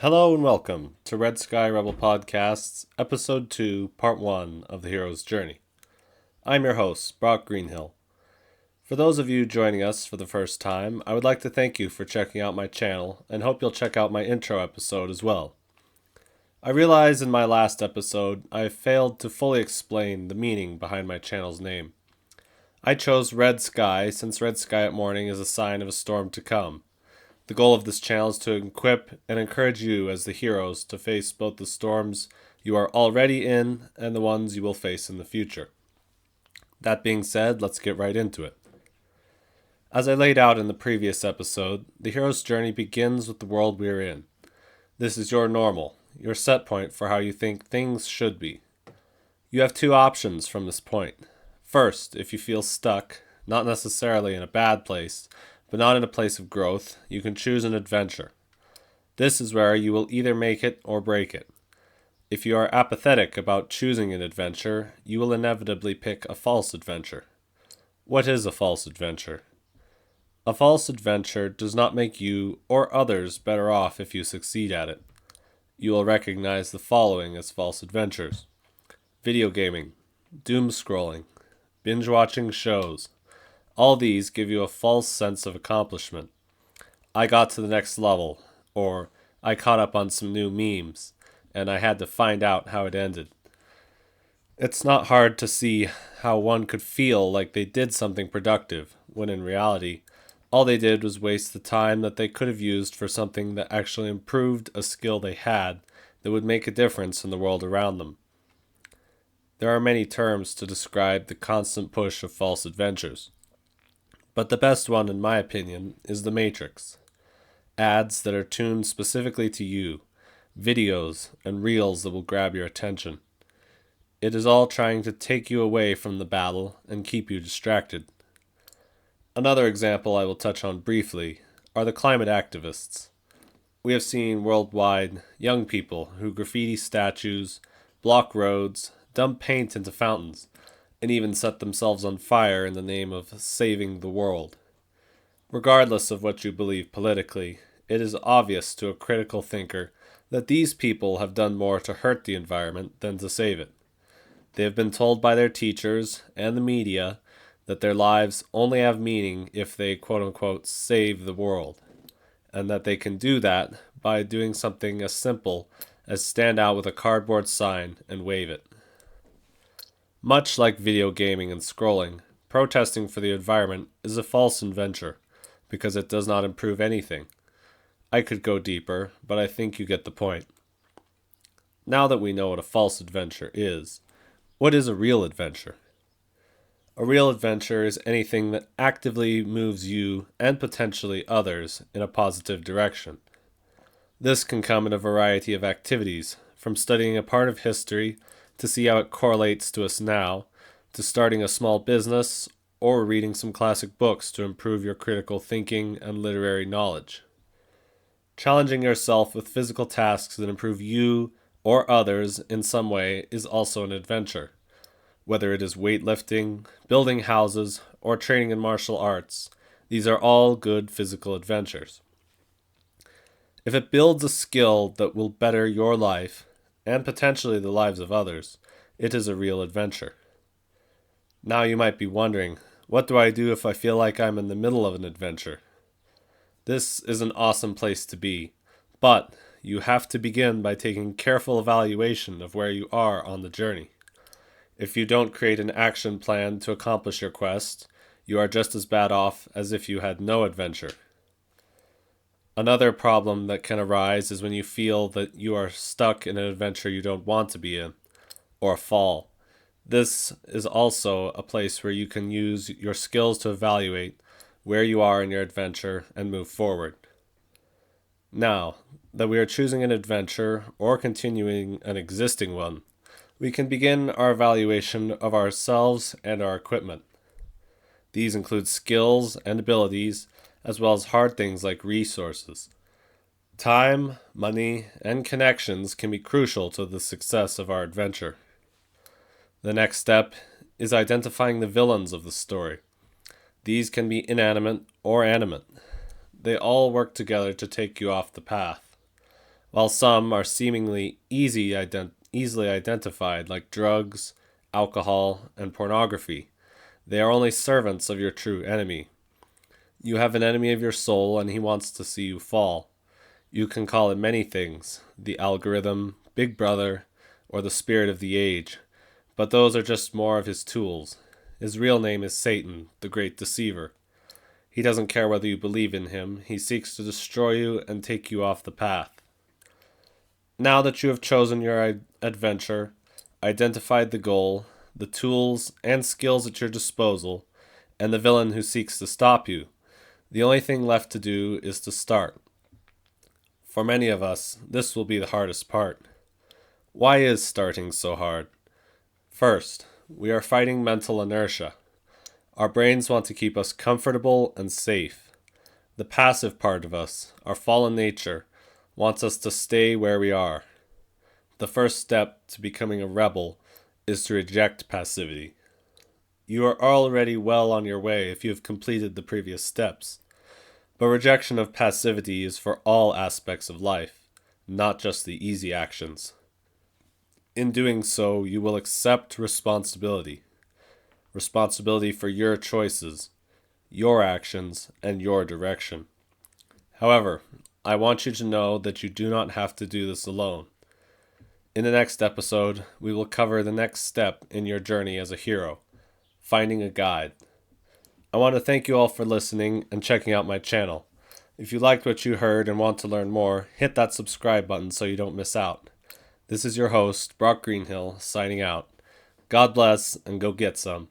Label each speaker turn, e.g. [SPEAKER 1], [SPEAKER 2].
[SPEAKER 1] Hello and welcome to Red Sky Rebel Podcasts, Episode 2, Part 1 of The Hero's Journey. I'm your host, Brock Greenhill. For those of you joining us for the first time, I would like to thank you for checking out my channel and hope you'll check out my intro episode as well. I realize in my last episode I failed to fully explain the meaning behind my channel's name. I chose Red Sky since red sky at morning is a sign of a storm to come. The goal of this channel is to equip and encourage you as the heroes to face both the storms you are already in and the ones you will face in the future. That being said, let's get right into it. As I laid out in the previous episode, the hero's journey begins with the world we are in. This is your normal, your set point for how you think things should be. You have two options from this point. First, if you feel stuck, not necessarily in a bad place, but not in a place of growth, you can choose an adventure. This is where you will either make it or break it. If you are apathetic about choosing an adventure, you will inevitably pick a false adventure. What is a false adventure? A false adventure does not make you or others better off if you succeed at it. You will recognize the following as false adventures: video gaming, doom scrolling, binge watching shows. All these give you a false sense of accomplishment. I got to the next level, or I caught up on some new memes, and I had to find out how it ended. It's not hard to see how one could feel like they did something productive, when in reality, all they did was waste the time that they could have used for something that actually improved a skill they had that would make a difference in the world around them. There are many terms to describe the constant push of false adventures. But the best one, in my opinion, is the Matrix. Ads that are tuned specifically to you, videos and reels that will grab your attention. It is all trying to take you away from the battle and keep you distracted. Another example I will touch on briefly are the climate activists. We have seen worldwide young people who graffiti statues, block roads, dump paint into fountains, and even set themselves on fire in the name of saving the world. Regardless of what you believe politically, it is obvious to a critical thinker that these people have done more to hurt the environment than to save it. They have been told by their teachers and the media that their lives only have meaning if they quote-unquote save the world, and that they can do that by doing something as simple as stand out with a cardboard sign and wave it. Much like video gaming and scrolling, protesting for the environment is a false adventure because it does not improve anything. I could go deeper, but I think you get the point. Now that we know what a false adventure is, what is a real adventure? A real adventure is anything that actively moves you and potentially others in a positive direction. This can come in a variety of activities, from studying a part of history to see how it correlates to us now, to starting a small business, or reading some classic books to improve your critical thinking and literary knowledge. Challenging yourself with physical tasks that improve you or others in some way is also an adventure. Whether it is weightlifting, building houses, or training in martial arts, these are all good physical adventures. If it builds a skill that will better your life, and potentially the lives of others, it is a real adventure. Now you might be wondering, what do I do if I feel like I'm in the middle of an adventure? This is an awesome place to be, but you have to begin by taking careful evaluation of where you are on the journey. If you don't create an action plan to accomplish your quest, you are just as bad off as if you had no adventure. Another problem that can arise is when you feel that you are stuck in an adventure you don't want to be in, or a fall. This is also a place where you can use your skills to evaluate where you are in your adventure and move forward. Now that we are choosing an adventure or continuing an existing one, we can begin our evaluation of ourselves and our equipment. These include skills and abilities, as well as hard things like resources. Time, money, and connections can be crucial to the success of our adventure. The next step is identifying the villains of the story. These can be inanimate or animate. They all work together to take you off the path. while some are seemingly easily identified, like drugs, alcohol, and pornography. They are only servants of your true enemy. You have an enemy of your soul, and he wants to see you fall. You can call it many things: the algorithm, Big Brother, or the spirit of the age, but those are just more of his tools. His real name is Satan, the great deceiver. He doesn't care whether you believe in him. He seeks to destroy you and take you off the path. Now that you have chosen your adventure, identified the goal, the tools and skills at your disposal, and the villain who seeks to stop you, the only thing left to do is to start. For many of us, this will be the hardest part. Why is starting so hard? First, we are fighting mental inertia. Our brains want to keep us comfortable and safe. The passive part of us, our fallen nature, wants us to stay where we are. The first step to becoming a rebel is to reject passivity. You are already well on your way if you have completed the previous steps. But rejection of passivity is for all aspects of life, not just the easy actions. In doing so, you will accept responsibility. Responsibility for your choices, your actions, and your direction. However, I want you to know that you do not have to do this alone. In the next episode, we will cover the next step in your journey as a hero, finding a guide. I want to thank you all for listening and checking out my channel. If you liked what you heard and want to learn more, hit that subscribe button so you don't miss out. This is your host, Brock Greenhill, signing out. God bless, and go get some.